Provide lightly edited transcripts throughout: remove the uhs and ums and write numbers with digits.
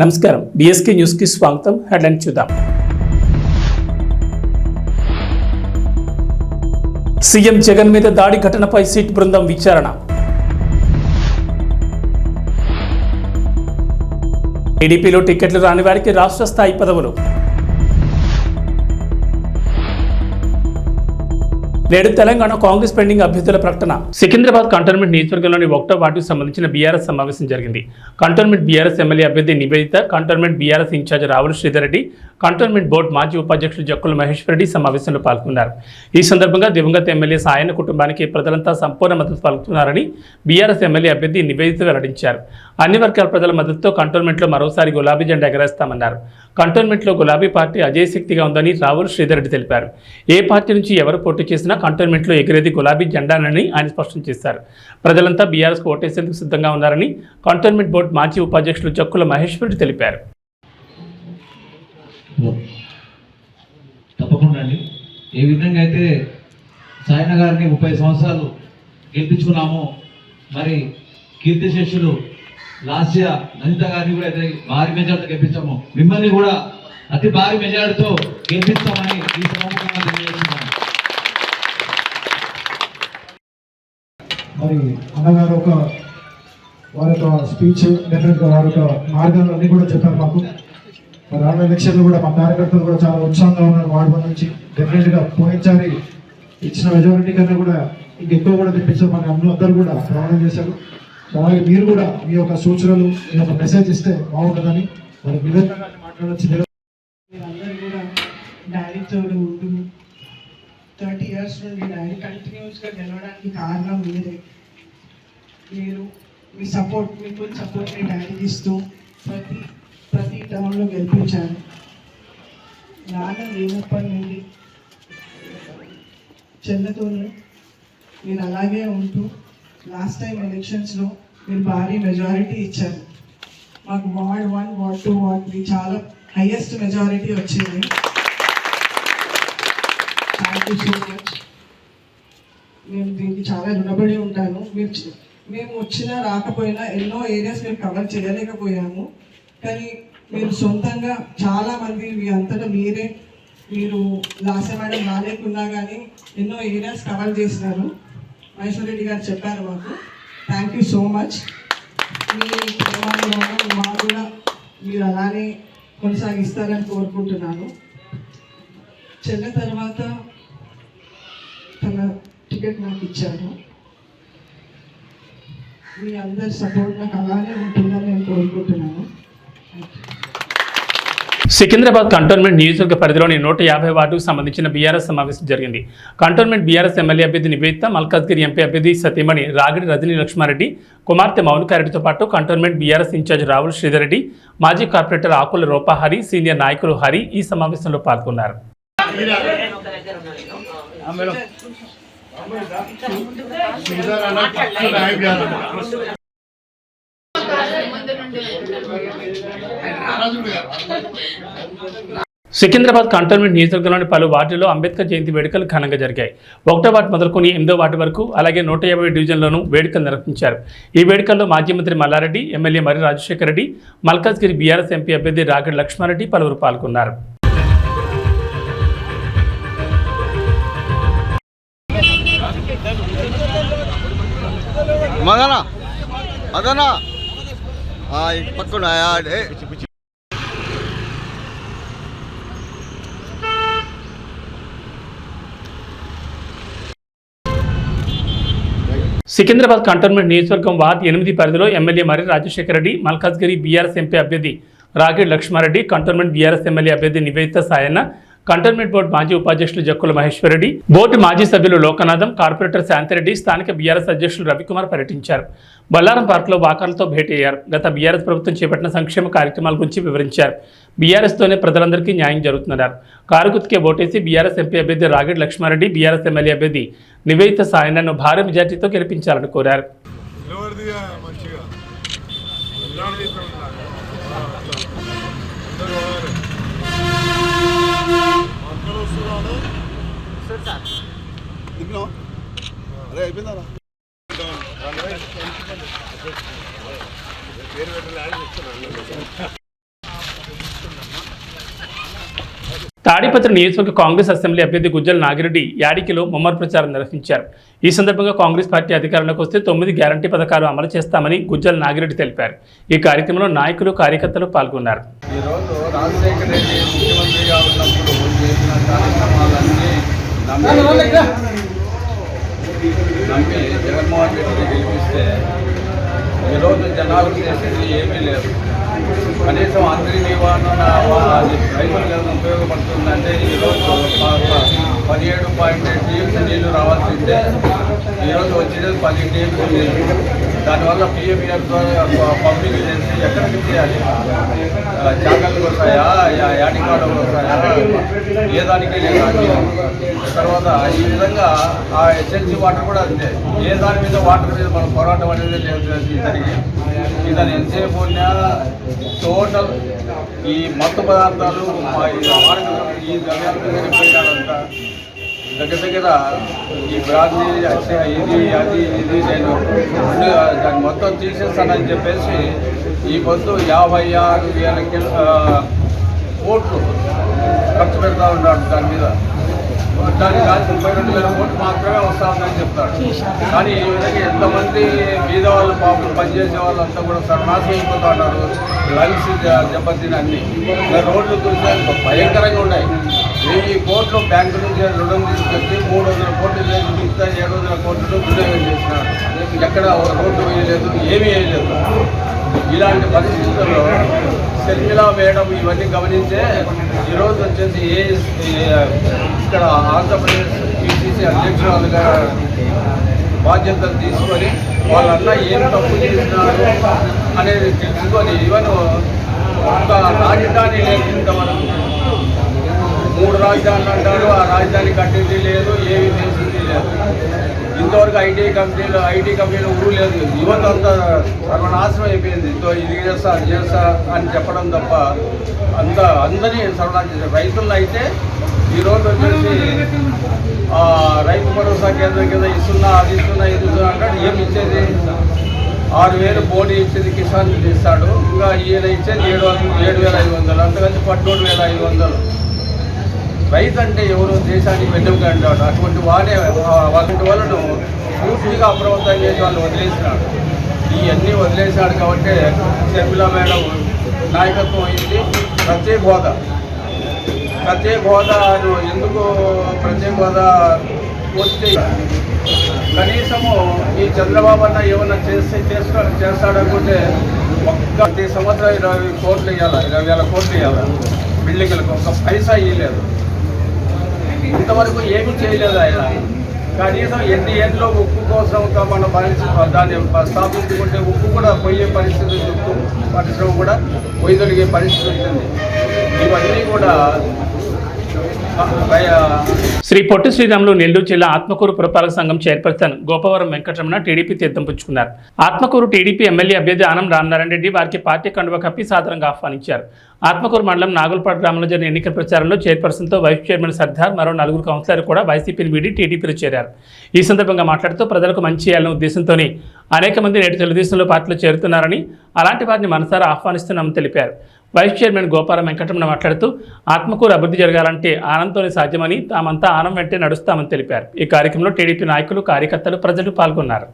నమస్కారం BSK news కి స్వాగతం. హెడ్లైన్ చూద్దాం. సీఎం జగన్ మీద దాడి ఘటనపై సిట్ బృందం విచారణ. టీడీపీలో టికెట్లు రాని వారికి రాష్ట్ర స్థాయి పదవులు. నేడు తెలంగాణ కాంగ్రెస్ పెండింగ్ అభ్యర్థుల ప్రకటన. సికింద్రాబాద్ కంటోన్మెంట్ నియోజకవర్గంలోని 1వ వార్డుకు సంబంధించిన బీఆర్ఎస్ సమావేశం జరిగింది. కంటోన్మెంట్ బీఆర్ఎస్ ఎమ్మెల్యే అభ్యర్థి Nivedita, cantonment BRS in charge Ravula Sridhar Reddy, cantonment board మాజీ ఉపాధ్యక్షులు జక్కుల మహేశ్వర్ రెడ్డి సమావేశంలో పాల్గొన్నారు. ఈ సందర్భంగా దివంగత ఎమ్మెల్యే సాయన్న కుటుంబానికి ప్రజలంతా సంపూర్ణ మద్దతు పలుకుతున్నారని బీఆర్ఎస్ ఎమ్మెల్యే అభ్యర్థి నివేదిత వెల్లడించారు. అన్ని వర్గాల ప్రజల మద్దతుతో కంటోన్మెంట్లో మరోసారి గులాబీ జెండా ఎగరేస్తామన్నారు. కంటోన్మెంట్లో గులాబీ పార్టీ అజయశక్తిగా ఉందని రావుల శ్రీధర్ రెడ్డి తెలిపారు. ఏ పార్టీ నుంచి ఎవరు పోటీ చేసినా కంటోన్మెంట్లో ఎగిరేది గులాబీ జెండానని ఆయన స్పష్టం చేశారు. ప్రజలంతా బీఆర్ఎస్కు ఓటేసేందుకు సిద్ధంగా ఉన్నారని కంటోన్మెంట్ బోర్డు మాజీ ఉపాధ్యక్షులు జక్కుల మహేశ్వర్ రెడ్డి తెలిపారు. తప్పకుండా అండి. ఏ విధంగా అయితే సాయన్న గారిని 30 సంవత్సరాలు గెలిపించుకున్నామో, మరి కీర్తిశేషులు లాస్య నందిత గారిని కూడా అయితే భారీ మెజార్టీతో గెలిపించాము. మిమ్మల్ని కూడా అతి భారీ మెజార్టీతో గెలిపిస్తామని ఈ సమావేశంగా తెలియజేస్తున్నాను. మరి అన్నగారు వారి యొక్క స్పీచ్ డెఫినెట్గా వారి యొక్క మార్గాలు అన్నీ కూడా చెప్పారు మాకు. మరి రానున్న ఎలక్షన్లు కూడా మా కార్యకర్తలు కూడా చాలా ఉత్సాహంగా ఉన్నారు. వార్డు నుంచి డెఫినెట్గా పోయినసారి ఇచ్చిన మెజారిటీ కన్నా కూడా ఇంకెక్కువ కూడా తెప్పించారు. మన అందరూ కూడా ప్రమాణం చేశారు. అలాగే మీరు కూడా మీ యొక్క సూచనలు, మీ యొక్క మెసేజ్ ఇస్తే బాగుంటుందని మరి విధంగా మాట్లాడొచ్చు. మీరందరూ కూడా డాడీతో ఉంటూ 30 years నుండి డాడీ కంటిన్యూస్గా గెలవడానికి కారణం మీరే. మీరు మీ సపోర్ట్, మీ ఫుల్ సపోర్ట్ని డాడీకి ఇస్తూ ప్రతి టర్మ్లో గెలిపించారు. నాన్న లేనప్పటి నుండి చెల్లెతోనే మీరు అలాగే ఉంటూ లాస్ట్ టైం ఎలక్షన్స్లో మీరు భారీ మెజారిటీ ఇచ్చారు. మాకు వార్డ్ 1, వార్డ్ 2, వార్డ్ 3 చాలా హైయెస్ట్ మెజారిటీ వచ్చింది. Thank you so much. నేను దీనికి చాలా రుణపడి ఉంటాను. మేము వచ్చినా రాకపోయినా ఎన్నో ఏరియాస్ మేము కవర్ చేయలేకపోయాము. కానీ మీరు సొంతంగా చాలామంది మీ అంతటా మీరు లాస్య మేడం రాలేకున్నా కానీ ఎన్నో ఏరియాస్ కవర్ చేసినారు. మహేశ్వర్ రెడ్డి గారు చెప్పారు మాకు. Thank you so much. మీ ప్రేమాభిమానం మా కూడా మీరు అలానే కొనసాగిస్తారని కోరుకుంటున్నాను. చెల్లె తర్వాత తన టికెట్ నాకు ఇచ్చారు. మీ అందరి సపోర్ట్ నాకు అలానే ఉంటుందని నేను కోరుకుంటున్నాను. సికింద్రాబాద్ కంటోన్మెంట్ నియోజకవర్గ పరిధిలోని 150 వార్డుకు సంబంధించిన బీఆర్ఎస్ సమావేశం జరిగింది. కంటోన్మెంట్ బీఆర్ఎస్ ఎమ్మెల్యే అభ్యర్థి నివేదిత, మల్కాజ్గిరి ఎంపీ అభ్యర్థి సతీమణి రాగిడి రజనీ లక్ష్మారెడ్డి, కుమార్తె మౌనికారెడ్డితో పాటు కంటోన్మెంట్ బీఆర్ఎస్ ఇన్ఛార్జ్ రావుల శ్రీధర్ రెడ్డి, మాజీ కార్పొరేటర్ ఆకుల రూపాహరి, సీనియర్ నాయకులు హరి ఈ సమావేశంలో పాల్గొన్నారు. సికింద్రాబాద్ కంటోన్మెంట్ నియోజకవర్గంలోని పలు వార్డుల్లో అంబేద్కర్ జయంతి వేడుకలు ఘనంగా జరిగాయి. 1వ వార్డు మొదలుకొని 8వ వార్డు వరకు, అలాగే 150 డివిజన్లోనూ వేడుకలు నిర్వహించారు. ఈ వేడుకల్లో మాజీ మంత్రి మల్లారెడ్డి, ఎమ్మెల్యే మరి రాజశేఖర రెడ్డి, మల్కాజ్గిరి బీఆర్ఎస్ ఎంపీ అభ్యర్థి రాగిడి లక్ష్మారెడ్డి పలువురు పాల్గొన్నారు. సికింద్రాబాద్ కంటోన్మెంట్ నియోజకవర్గం వార్డు 8 పరిధిలో ఎమ్మెల్యే మరి రాజశేఖర రెడ్డి, మల్కాజ్గిరి బీఆర్ఎస్ ఎంపీ అభ్యర్థి రాగిడి లక్ష్మారెడ్డి, కంటోన్మెంట్ బీఆర్ఎస్ ఎమ్మెల్యే అభ్యర్థి నివేదిత సాయన్న, కంటోన్మెంట్ బోర్డు మాజీ ఉపాధ్యక్షులు జక్కుల మహేశ్వర్ రెడ్డి, బోర్డు మాజీ సభ్యులు లోకనాథం, కార్పొరేటర్ శాంతిరెడ్డి, స్థానిక బీఆర్ఎస్ అధ్యక్షులు రవికుమార్ పర్యటించారు. బొల్లారం పార్కులో వాకర్లతో భేటీ అయ్యారు. గత బీఆర్ఎస్ ప్రభుత్వం చేపట్టిన సంక్షేమ కార్యక్రమాల గురించి వివరించారు. బీఆర్ఎస్తోనే ప్రజలందరికీ న్యాయం జరుగుతుందన్నారు. కారు గుర్తుకే ఓటేసి బీఆర్ఎస్ ఎంపీ అభ్యర్థి రాగిడి లక్ష్మారెడ్డి, బీఆర్ఎస్ ఎమ్మెల్యే అభ్యర్థి నివేదిత సాయన్నను భారీ మెజార్టీతో గెలిపించాలని కోరారు. అరే అయిపోయిందా పేరు పెట్టాలి. తాడిపత్రి నియోజకవర్గ కాంగ్రెస్ అసెంబ్లీ అభ్యర్థి గుజ్జల నాగిరెడ్డి యాడికిలో ముమ్మర ప్రచారం నిర్వహించారు. ఈ సందర్భంగా కాంగ్రెస్ పార్టీ అధికారంలోకి వస్తే 9 గ్యారంటీ పథకాలు అమలు చేస్తామని గుజ్జల నాగిరెడ్డి తెలిపారు. ఈ కార్యక్రమంలో నాయకులు కార్యకర్తలు పాల్గొన్నారు. ఈరోజు రాజశేఖర రెడ్డి ముఖ్యమంత్రిగా ఉన్నప్పుడు చేసిన కార్యక్రమాలన్నీ నమ్మి జగన్మోహన్ రెడ్డిని గెలిపిస్తే ఈరోజు జనాలకు చేసేది ఏమీ లేదు. కనీసం అందరి నివారణ రైతులకు ఉపయోగపడుతుందంటే ఈరోజు 17.8 టీఎంసీ నీళ్లు రావాల్సిందే ఈరోజు వచ్చేది 10 టీఎంసీ నీళ్ళు. దానివల్ల పిఎంఆర్ పంపిణీ చేసి ఎక్కడికి చేయాలి? జాగ్రత్తలు వస్తాయా, యాడికాడలు వస్తాయా, ఏ దానికి లేదు. తర్వాత ఈ విధంగా ఆ ఎస్ఎల్సీ వాటర్ కూడా అంతే. ఏ దాని మీద వాటర్ మీద మనం పోరాటం అనేది లేదు. ఇతను ఎంతసేపు ఉన్నా టోటల్ ఈ మత్తు పదార్థాలు ఈ ద్రవ్యాల మీద పోయినాడంతా దగ్గర ఈ బ్రాంతి ఇది అది నేను దాన్ని మొత్తం తీసేస్తానని చెప్పేసి ఈ పొద్దు 56,000 కోట్లు ఖర్చు పెడతా ఉన్నాడు దాని మీద. దానికి 32,000 కోట్లు మాత్రమే వస్తామని చెప్తాడు. కానీ ఈ విధంగా ఎంతమంది బీద వాళ్ళు పాపం పనిచేసే వాళ్ళంతా కూడా సర్వనాశనం అయిపోతూ ఉన్నారు. లంగ్స్ దెబ్బతిని అన్ని రోడ్లు చూస్తే భయంకరంగా ఉన్నాయి. 1000 కోట్లు బ్యాంకు నుంచి రుణం తీసుకొచ్చి 300 కోట్లు చేసి మిగతా 700 కోట్లు దుర్వినియోగం చేసినారు. ఎక్కడ రోడ్డు వేయలేదు, ఏమీ వేయలేదు. ఇలాంటి పరిస్థితుల్లో శర్మిలా మేడం ఇవన్నీ గమనించే ఈరోజు వచ్చేసి ఇక్కడ ఆంధ్రప్రదేశ్ పిసిసి అధ్యక్షురాలుగా బాధ్యతలు తీసుకొని వాళ్ళన్నా ఏం తప్పు చేసినారు అనేది తెలుసుకొని ఈవెన్ ఒక రాజధాని లేకుండా మనం 3 రాజధానులు అంటారు. ఆ రాజధాని కట్టింది లేదు, ఏమి చేసింది లేదు. ఇంతవరకు ఐటీ కంపెనీలు ఊరు లేదు. యువత అంతా సర్వనాశనం అయిపోయింది. ఇది చేస్తా అది చేస్తా అని చెప్పడం తప్ప అందరినీ సర్వనాశనం చేశారు. రైతులను అయితే ఈరోజు వచ్చేసి రైతు భరోసా కేంద్రం కింద ఇస్తున్నా అది ఇస్తున్నా ఇది ఇస్తున్నా అంటాడు. ఏమి ఇచ్చేది 6,000 బోడీ ఇచ్చేది కిసాన్ ఇస్తాడు. ఇంకా ఈయన ఇచ్చేది 7,500 అంతకంటే 17,500. రైతు అంటే ఎవరు దేశానికి వెన్నెముక అంటాడు. అటువంటి వాళ్ళను పూర్తిగా అప్రమత్తం చేసి వాళ్ళు వదిలేసినాడు. ఇవన్నీ వదిలేసినాడు కాబట్టి శర్మిలా మేడం నాయకత్వం అయింది. ప్రత్యేక హోదా ఎందుకు ప్రత్యేక హోదా వస్తే కనీసము ఈ చంద్రబాబు అన్న ఏమన్నా చేస్తాడనుకుంటే ప్రతి సంవత్సరం 20 కోట్లు ఇవ్వాలి, 20,000 కోట్లు ఇవ్వాలి. బిల్డింగ్లకు ఒక పైసా ఇవ్వలేదు. ఇంతవరకు ఏమీ చేయలేదు ఆయన. కనీసం ఎన్ని ఏళ్ళలో ఉప్పు కోసం మనం దాన్ని స్థాపించుకుంటే ఉప్పు కూడా పోయే పరిస్థితి, ఉప్పు పరిశ్రమ కూడా పొయ్యగలిగే పరిస్థితి ఉంటుంది. ఇవన్నీ కూడా శ్రీ పొట్టి శ్రీరాములు నెల్లూరు జిల్లా ఆత్మకూరు పురపాలక సంఘం చైర్పర్సన్ గోపవరం వెంకటరమణ టీడీపీ తీర్థం పుచ్చుకున్నారు. ఆత్మకూరు టీడీపీ ఎమ్మెల్యే అభ్యర్థి ఆనం రామనారాయణ రెడ్డి వారికి పార్టీ కండువ కప్పి సాదరంగా ఆహ్వానించారు. ఆత్మకూరు మండలం నాగులపాడు గ్రామంలో జరిగిన ఎన్నికల ప్రచారంలో చైర్పర్సన్తో వైస్ చైర్మన్ సర్దార్ మరో 4 కౌన్సిలర్లు కూడా వైసీపీని వీడి టీడీపీలో చేరారు. ఈ సందర్భంగా మాట్లాడుతూ ప్రజలకు మంచి చేయాలనే ఉద్దేశంతోనే అనేక మంది నేటి తెలుగుదేశంలో పార్టీలో చేరుతున్నారని, అలాంటి వారిని మనసారా ఆహ్వానిస్తున్నామని తెలిపారు. వైస్ చైర్మన్ గోపారం వెంకటరమణ మాట్లాడుతూ ఆత్మకూరు అభివృద్ధి జరగాలంటే ఆనంతోనే సాధ్యమని, తామంతా ఆనం వెంటే నడుస్తామని తెలిపారు. ఈ కార్యక్రమంలో టీడీపీ నాయకులు, కార్యకర్తలు, ప్రజలు పాల్గొన్నారు.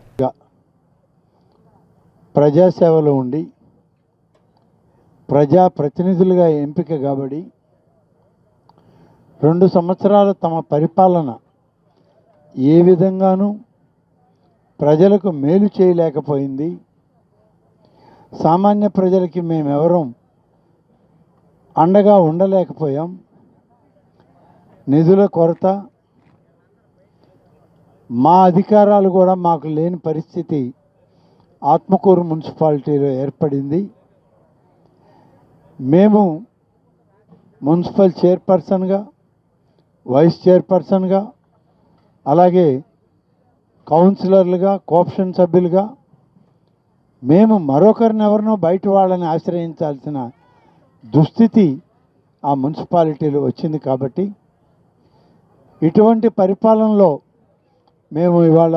ప్రజాసేవలో ఉండి ప్రజాప్రతినిధులుగా ఎంపిక కాబడి 2 సంవత్సరాలు తమ పరిపాలన ఏ విధంగానూ ప్రజలకు మేలు చేయలేకపోయింది. సామాన్య ప్రజలకి మేమెవరం అండగా ఉండలేకపోయాం. నిధుల కొరత, మా అధికారాలు కూడా మాకు లేని పరిస్థితి ఆత్మకూరు మున్సిపాలిటీలో ఏర్పడింది. మేము మున్సిపల్ చైర్పర్సన్గా, వైస్ చైర్పర్సన్గా, అలాగే కౌన్సిలర్లుగా, కోఆప్షన్ సభ్యులుగా మేము మరొకరినెవరినో బయట వాళ్ళని ఆశ్రయించాల్సిన దుస్థితి ఆ మున్సిపాలిటీలో వచ్చింది. కాబట్టి ఇటువంటి పరిపాలనలో మేము ఇవాళ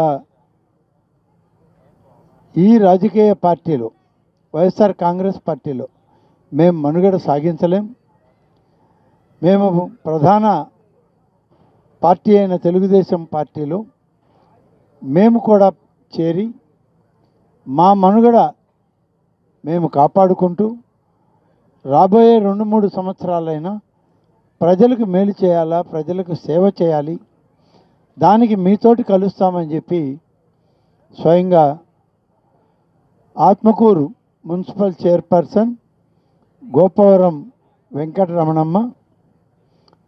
ఈ రాజకీయ పార్టీలో, వైఎస్ఆర్ కాంగ్రెస్ పార్టీలో మేము మనుగడ సాగించలేం. మేము ప్రధాన పార్టీ అయిన తెలుగుదేశం పార్టీలో మేము కూడా చేరి మా మనుగడ మేము కాపాడుకుంటూ రాబోయే 2-3 సంవత్సరాలైనా ప్రజలకు మేలు చేయాలా, ప్రజలకు సేవ చేయాలి, దానికి మీతోటి కలుస్తామని చెప్పి స్వయంగా Atmakur municipal chairperson Gopavaram Venkataramanamma,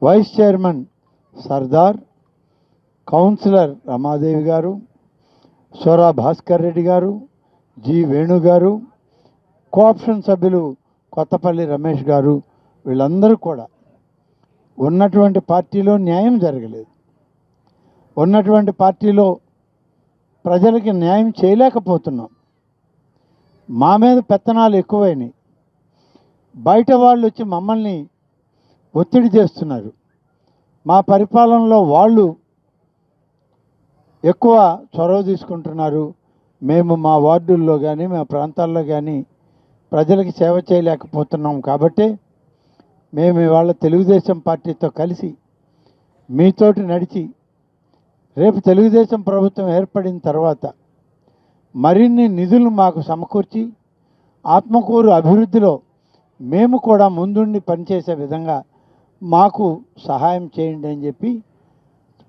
vice chairman Sardar, councillor Ramadevi garu, Sora Bhaskar Reddy గారు, జి వేణు గారు, కోఆప్షన్ సభ్యులు కొత్తపల్లి రమేష్ గారు, వీళ్ళందరూ కూడా ఉన్నటువంటి పార్టీలో న్యాయం జరగలేదు, ఉన్నటువంటి పార్టీలో ప్రజలకి న్యాయం చేయలేకపోతున్నాం, మా మీద పెత్తనాలు ఎక్కువైనాయి, బయట వాళ్ళు వచ్చి మమ్మల్ని ఒత్తిడి చేస్తున్నారు, మా పరిపాలనలో వాళ్ళు ఎక్కువ చొరవ తీసుకుంటున్నారు, మేము మా వార్డుల్లో కానీ మా ప్రాంతాల్లో కానీ ప్రజలకు సేవ చేయలేకపోతున్నాం. కాబట్టి మేము ఇవాళ తెలుగుదేశం పార్టీతో కలిసి మీతోటి నడిచి రేపు తెలుగుదేశం ప్రభుత్వం ఏర్పడిన తర్వాత మరిన్ని నిధులు మాకు సమకూర్చి ఆత్మకూరు అభివృద్ధిలో మేము కూడా ముందుండి పనిచేసే విధంగా మాకు సహాయం చేయండి అని చెప్పి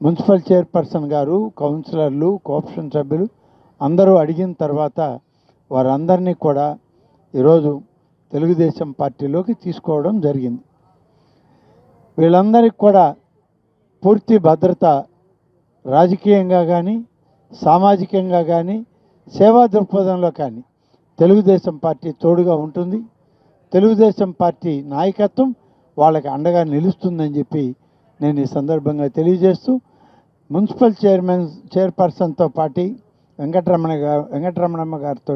మున్సిపల్ చైర్పర్సన్ గారు, కౌన్సిలర్లు, కోఆప్షన్ సభ్యులు అందరూ అడిగిన తర్వాత వారందరినీ కూడా ఈరోజు తెలుగుదేశం పార్టీలోకి తీసుకోవడం జరిగింది. వీళ్ళందరికీ కూడా పూర్తి భద్రత రాజకీయంగా కానీ సామాజికంగా కానీ సేవా దృక్పథంలో కానీ తెలుగుదేశం పార్టీ తోడుగా ఉంటుంది. తెలుగుదేశం పార్టీ నాయకత్వం వాళ్ళకి అండగా నిలుస్తుందని చెప్పి నేను ఈ సందర్భంగా తెలియజేస్తూ మున్సిపల్ చైర్పర్సన్తో పాటు వెంకటరమణమ్మ గారితో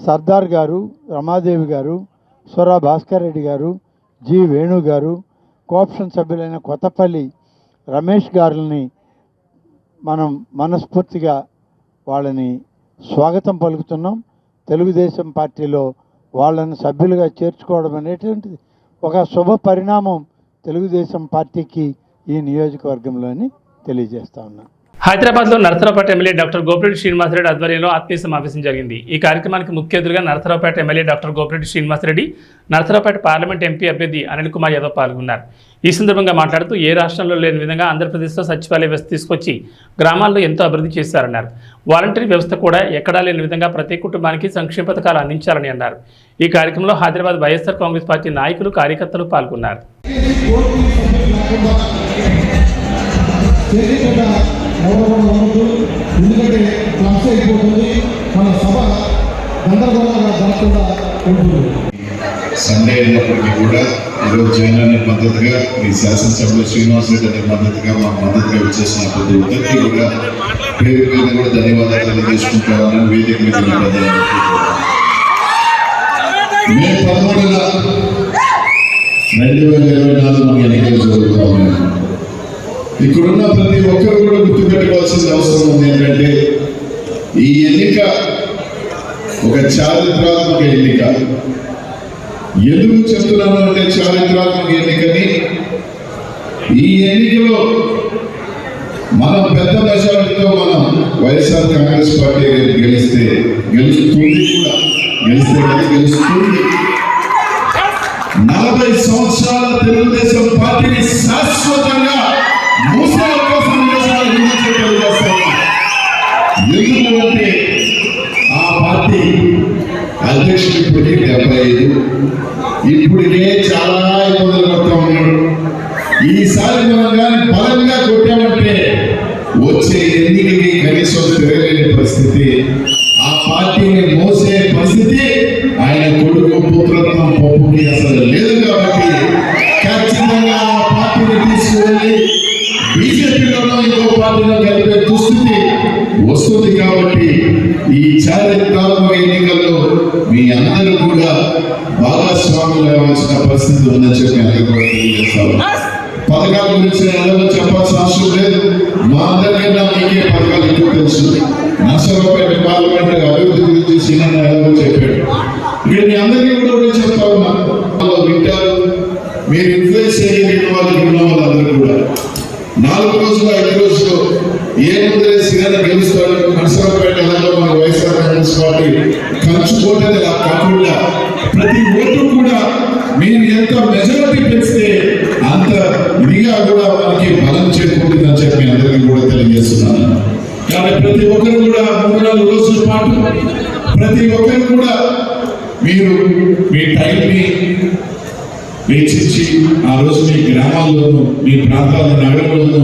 సర్దార్ గారు, రమాదేవి గారు, సోరా భాస్కర్ రెడ్డి గారు, జి వేణు గారు, కోఆప్షన్ సభ్యులైన కొత్తపల్లి రమేష్ గారులని మనం మనస్ఫూర్తిగా వాళ్ళని స్వాగతం పలుకుతున్నాం. తెలుగుదేశం పార్టీలో వాళ్ళని సభ్యులుగా చేర్చుకోవడం అనేటువంటిది ఒక శుభ పరిణామం తెలుగుదేశం పార్టీకి ఈ నియోజకవర్గంలోని తెలియజేస్తా ఉన్నాను. హైదరాబాద్లో నరసరావుపేట ఎమ్మెల్యే డాక్టర్ గోపిరెడ్డి శ్రీనివాసరెడ్డి ఆధ్వర్యంలో ఆత్మీయ సమావేశం జరిగింది. ఈ కార్యక్రమానికి ముఖ్య అతిథిగా Narasaraopet MLA doctor Gopireddy Srinivasareddy, Narasaraopet parliament MP అభ్యర్థి అనిల్ కుమార్ యాదవ్ పాల్గొన్నారు. ఈ సందర్భంగా మాట్లాడుతూ ఏ రాష్ట్రంలో లేని విధంగా ఆంధ్రప్రదేశ్లో సచివాలయ వ్యవస్థ తీసుకొచ్చి గ్రామాల్లో ఎంతో అభివృద్ధి చేశారన్నారు. వాలంటరీ వ్యవస్థ కూడా ఎక్కడా లేని విధంగా ప్రతి కుటుంబానికి సంక్షేమ పథకాలు అందించాలని అన్నారు. ఈ కార్యక్రమంలో హైదరాబాద్ వైఎస్ఆర్ కాంగ్రెస్ పార్టీ నాయకులు, కార్యకర్తలు పాల్గొన్నారు. ఎందుకంటే క్లాస్ అయిపోతుంది, మన సభ గందరగోళంగా జరగకుండా ఉంటుంది. సండే అయినప్పటికీ కూడా ఈరోజు జగన్ మద్దతుగా మీ శాసనసభ్యులు శ్రీనివాసరెడ్డి అనే మద్దతుగా మా మద్దతుగా వచ్చేసిన ప్రతి ఒక్కరికి కూడా పేరు పేరు కూడా ధన్యవాదాలు తెలియజేసుకుంటామని వేదిక మీద మే 13న 2024 మన ఎన్నికలు జరుగుతూ ఉన్నాయి. ఇక్కడున్న ప్రతి ఒక్కరు కూడా గుర్తుపెట్టుకోవాల్సిన అవసరం ఉంది. ఏంటంటే ఈ ఎన్నిక ఒక చారిత్రాత్మక ఎన్నిక. ఎందుకు చెప్తున్నాను అంటే చారిత్రాత్మక ఎన్నికని, ఈ ఎన్నికలో మనం పెద్ద మెజారిటీతో మనం వైఎస్ఆర్ కాంగ్రెస్ పార్టీ గెలుస్తుంది కూడా, గెలుస్తుంది. 40 సంవత్సరాల తెలుగుదేశం పార్టీని శాశ్వతంగా మూసే అవకాశం ఎందుకంటే ఆ పార్టీ అధ్యక్షుడు ఇప్పటికీ 75, ఇప్పటికే చాలా ఇబ్బందులు పడుతూ ఉన్నాడు. ఈసారి మనం కానీ బలంగా కొట్టామంటే వచ్చే ఎన్నికకి కనీసం తిరగలేని పరిస్థితి, ఆ పార్టీని మోసే పరిస్థితి ఆయన కొడుకు పుత్రత్వం పప్పుకి అసలు లేదు. కాబట్టి ఖచ్చితంగా ఆ పార్టీని తీసుకువెళ్ళి బీజేపీలోనూ ఇంకో పార్టీలో కలిపే దుస్థితి వస్తుంది. కాబట్టి ఈ చారిత్రాత్మక ఎన్నికల్లో మీ అందరూ కూడా భాగస్వాములు అవ్వాల్సిన పరిస్థితి ఉందని చెప్పి అందరూ కూడా తెలియజేస్తారు. పథకాల గురించి అందరూ చెప్పాల్సిన అవసరం లేదు, మా అందరికన్నా మీకే పథకాలు ఎక్కువ తెలుసు. నర్సరావుపేట పార్లమెంట్ అభివృద్ధి గురించి సీనన్న ఎలాగో చెప్పాడు. ఇక్కడ మీ అందరికీ కూడా చెప్తా ఉన్నా, వింటారు, మీరు ఇన్ఫ్లుయెన్స్ వాళ్ళకి ఉన్న వాళ్ళందరూ కూడా 4 రోజులు 5 రోజులు ఏముందరే సినిమా గెలుస్తారు నరసరావుపేట ఎలాగో మన వైఎస్ఆర్ కాంగ్రెస్ పార్టీ కంచుకోవటం ఇలా కాకుండా ప్రతి ఓటు కూడా మీరు ఎంత మెజారిటీ పెంచితే అంత ఇదిగా కూడా మనకి బలం చేకూరుతుందని చెప్పి అందరికీ కూడా తెలియజేస్తున్నాను. కాబట్టి ప్రతి ఒక్కరు కూడా 3-4 రోజుల పాటు ప్రతి ఒక్కరు కూడా మీరు మీ టైంని వెచ్చించి ఆ రోజు మీ గ్రామాల్లోనూ మీ ప్రాంతాల నగరంలోనూ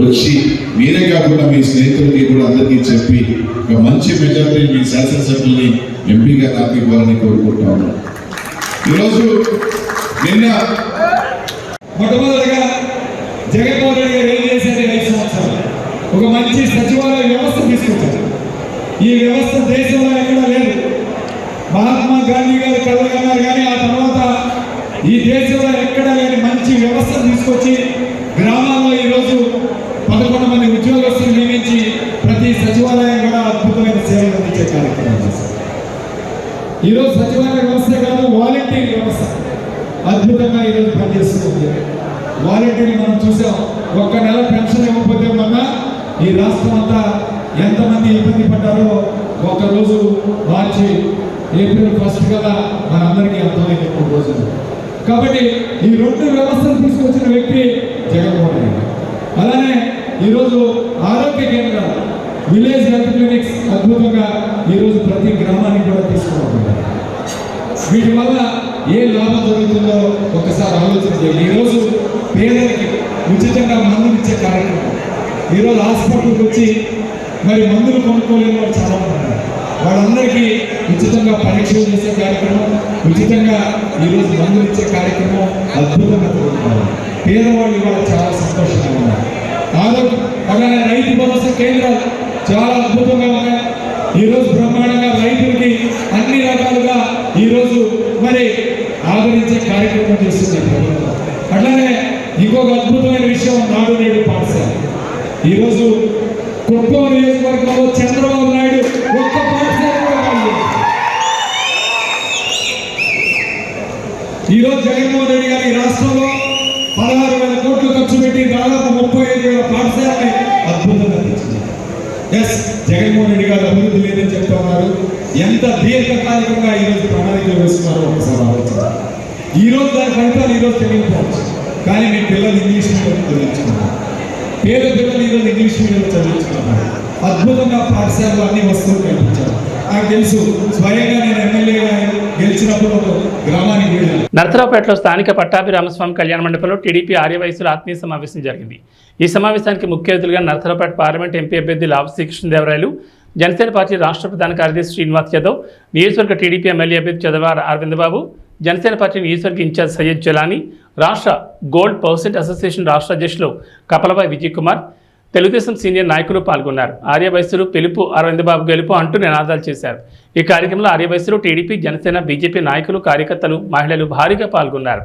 వచ్చి మీరే కాకుండా మీ స్నేహితులకి కూడా అందరికీ చెప్పి ఒక మంచి మెజారిటీ మీ శాసనసభ్యుల్ని ఎంపీగా నాకు ఇవ్వాలని కోరుకుంటాము. ఈరోజు నిన్న మొట్టమొదటిగా జగన్మోహన్ రెడ్డి గారు ఏం చేశారు? 5 సంవత్సరాలు ఒక మంచి సచివాలయ వ్యవస్థ తీసుకొచ్చారు. ఈ వ్యవస్థ దేశంలో ఎక్కడా లేదు. మహాత్మా గాంధీ గారు కలగన్నారు, కానీ ఆ తర్వాత ఈ దేశంలో ఎక్కడా లేని మంచి వ్యవస్థ తీసుకొచ్చి గ్రామాల్లో ఈరోజు 11 మంది ఉద్యోగస్తులు నియమించి ప్రతి సచివాలయం కూడా అద్భుతమైన సేవలు అందించే కార్యక్రమం చేశారు. ఈరోజు సచివాలయ వ్యవస్థ కాదు, వాలంటీర్ వ్యవస్థ అద్భుతంగా ఈరోజు పనిచేస్తుంది. వాలంటీర్లు మనం చూసాం. ఒక్క నెల పెన్షన్ ఇవ్వకపోతే మొన్న ఈ రాష్ట్రం అంతా ఎంతమంది ఇబ్బంది పడ్డారో ఒకరోజు మార్చి ఏప్రిల్ 1 కదా మనందరికీ అర్థమైంది 3 రోజులు. కాబట్టి ఈ 2 వ్యవస్థలు తీసుకొచ్చిన వ్యక్తి జగన్మోహన్ రెడ్డి. అలానే ఈరోజు ఆరోగ్య కేంద్రాలు, విలేజ్ హెల్త్ క్లినిక్స్ అద్భుతంగా ఈరోజు ప్రతి గ్రామానికి కూడా తీసుకోవాలి. వీటి వల్ల ఏ లాభం జరుగుతుందో ఒకసారి ఆలోచన చేయాలి. ఈరోజు పేదలకి ఉచితంగా మందులు ఇచ్చే కార్యక్రమం. ఈరోజు హాస్పిటల్కి వచ్చి మరి మందులు కొనుక్కోలేని వాళ్ళు చాలా ఉన్నారు. వాళ్ళందరికీ ఉచితంగా పరీక్షలు చేసే కార్యక్రమం, ఉచితంగా ఈరోజు మందులు ఇచ్చే కార్యక్రమం అద్భుతంగా జరుగుతుంది. పేదవాళ్ళు ఇవాళ చాలా సంతోషంగా ఉన్నారు. ఆరోగ్యం అలానే రైతు భరోసా కేంద్రాలు చాలా అద్భుతంగా ఉన్నాయి. ఈరోజు బ్రహ్మాండంగా రైతులకి అన్ని రకాలుగా ఈరోజు మరి ఆదరించే కార్యక్రమం చేస్తుంది ప్రభుత్వం. అట్లానే ఇంకొక అద్భుతమైన విషయం నాడు నేడు పాఠశాల. ఈరోజు కుప్పం నియోజకవర్గంలో చంద్రబాబు నాయుడు ఒక్క పాఠశాల కూడా కాదు. ఈరోజు జగన్మోహన్ రెడ్డి గారి రాష్ట్రంలో 16,000 కోట్లు ఖర్చు పెట్టి దాదాపు 35,000 పాఠశాలని అద్భుతంగా తెచ్చింది. ఎస్, జగన్మోహన్ రెడ్డి గారు అభివృద్ధి లేదని చెప్తా ఉన్నారు. ఎంత దీర్ఘకాలికంగా ఈరోజు ప్రణాళికలు వేస్తున్నారో ఒకసారి ఆలోచన. ఈరోజు దాని ఫలితాలు ఈరోజు తెలియకపోవచ్చు, కానీ మీ పిల్లలు ఇంగ్లీష్ మీడియం చదివించుకున్నారు. పేద పిల్లలు ఈరోజు ఇంగ్లీష్ మీడియంలో చదివించుకున్నారు. అద్భుతంగా పాఠశాలలో అన్ని వస్తువులు కల్పించారు. నాకు తెలుసు, స్వయంగా నేను ఎమ్మెల్యేగా గెలిచినప్పుడు గ్రామానికి వెళ్ళాను. నరసరావుపేటలో స్థానిక పట్టాభిరామస్వామి కళ్యాణ మండపంలో టీడీపీ ఆర్యవయసుల ఆత్మీయ సమావేశం జరిగింది. ఈ సమావేశానికి ముఖ్య అతిథులుగా నరసరావుపేట పార్లమెంట్ ఎంపీ అభ్యర్థి లావు శ్రీకృష్ణదేవరాయలు, జనసేన పార్టీ రాష్ట్ర ప్రధాన కార్యదర్శి శ్రీనివాస్ యాదవ్, నియోజకవర్గ టీడీపీ ఎమ్మెల్యే అభ్యర్థి చదవార అరవింద్ బాబు, జనసేన పార్టీ నియోజకవర్గ ఇన్ఛార్జ్ సయ్యద్ జలానీ, రాష్ట్ర గోల్డ్ పర్సెంట్ అసోసియేషన్ రాష్ట్ర అధ్యక్షులు కపలబాయ్ విజయ్ కుమార్, తెలుగుదేశం సీనియర్ నాయకులు పాల్గొన్నారు. ఆర్యవయసులు పిలుపు, అరవింద్ బాబు గెలుపు అంటూ నినాదాలు చేశారు. ఈ కార్యక్రమంలో ఆర్యవయసులు, టీడీపీ, జనసేన, బీజేపీ నాయకులు, కార్యకర్తలు, మహిళలు భారీగా పాల్గొన్నారు.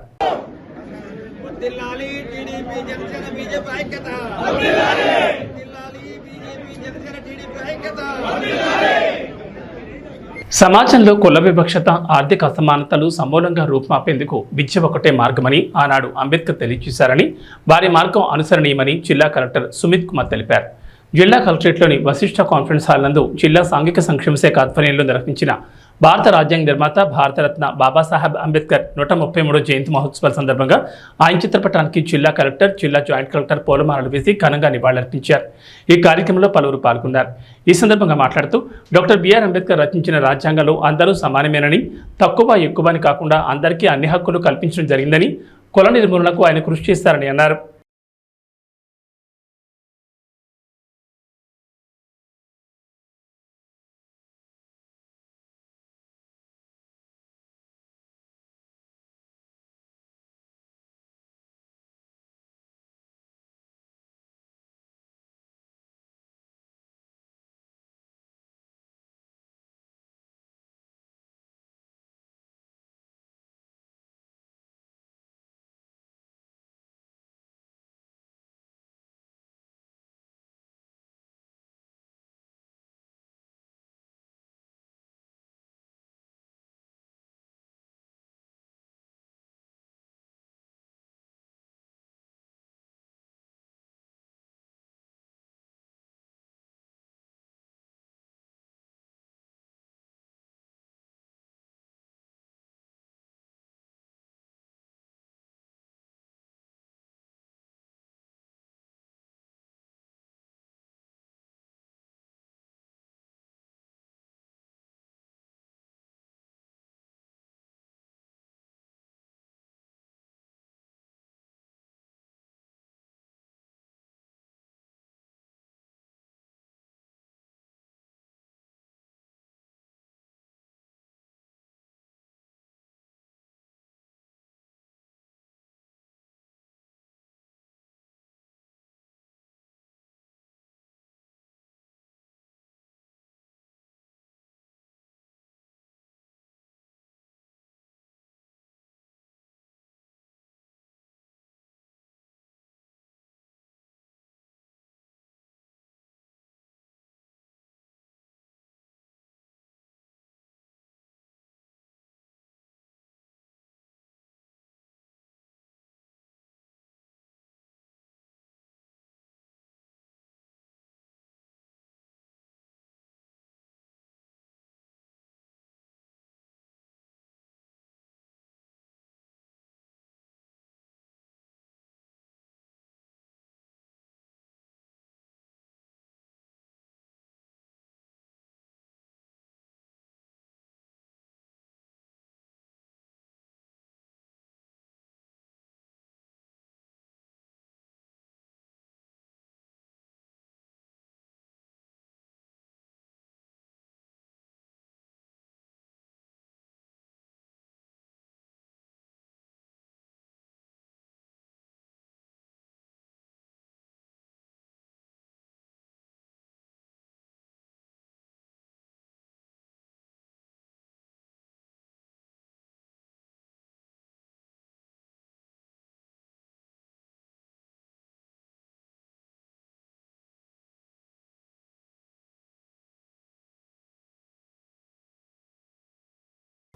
సమాజంలో కుల వివక్షత, ఆర్థిక అసమానతలు సమూలంగా రూపుమాపేందుకు విద్య ఒకటే మార్గమని ఆనాడు అంబేద్కర్ తెలియజేశారని, వారి మార్గం అనుసరణీయమని జిల్లా కలెక్టర్ సుమిత్ కుమార్ తెలిపారు. జిల్లా కలెక్టరేట్లోని వశిష్ఠ కాన్ఫరెన్స్ హాల్ నందు జిల్లా సాంఘిక సంక్షేమ శాఖ ఆధ్వర్యంలో నిర్వహించిన భారత రాజ్యాంగ నిర్మాత, భారతరత్న బాబాసాహెబ్ అంబేద్కర్ 133వ జయంతి మహోత్సవాల సందర్భంగా ఆయన చిత్రపటానికి జిల్లా కలెక్టర్, జిల్లా జాయింట్ కలెక్టర్ పూలమాలలు వేసి ఘనంగా నివాళులర్పించారు. ఈ కార్యక్రమంలో పలువురు పాల్గొన్నారు. ఈ సందర్భంగా మాట్లాడుతూ డాక్టర్ బిఆర్ అంబేద్కర్ రచించిన రాజ్యాంగంలో అందరూ సమానమేనని, తక్కువ ఎక్కువ అని కాకుండా అందరికీ అన్ని హక్కులు కల్పించడం జరిగిందని, కుల నిర్మూలనకు ఆయన కృషి చేస్తారని అన్నారు.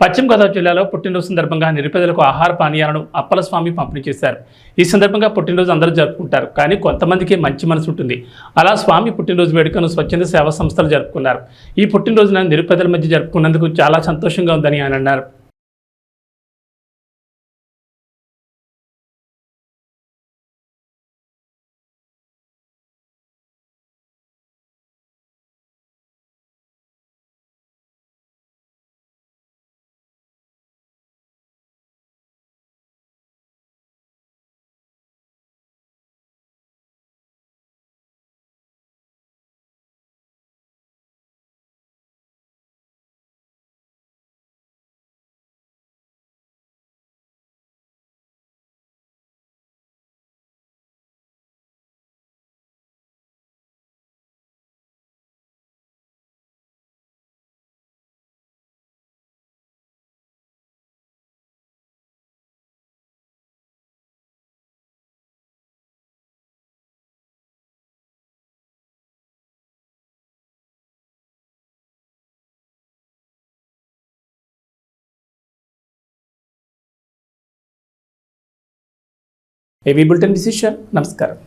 పశ్చిమ గోదావరి జిల్లాలో పుట్టినరోజు సందర్భంగా నిరుపేదలకు ఆహార పానీయాలను అప్పల స్వామి పంపిణీ చేశారు. ఈ సందర్భంగా పుట్టినరోజు అందరూ జరుపుకుంటారు, కానీ కొంతమందికి మంచి మనసు ఉంటుంది. అలా స్వామి పుట్టినరోజు వేడుకను స్వచ్ఛంద సేవా సంస్థలు జరుపుకున్నారు. ఈ పుట్టినరోజున నిరుపేదల మధ్య జరుపుకున్నందుకు చాలా సంతోషంగా ఉందని ఆయన అన్నారు. ఏవీ బులెటిన్ విశేషాలు. నమస్కారం.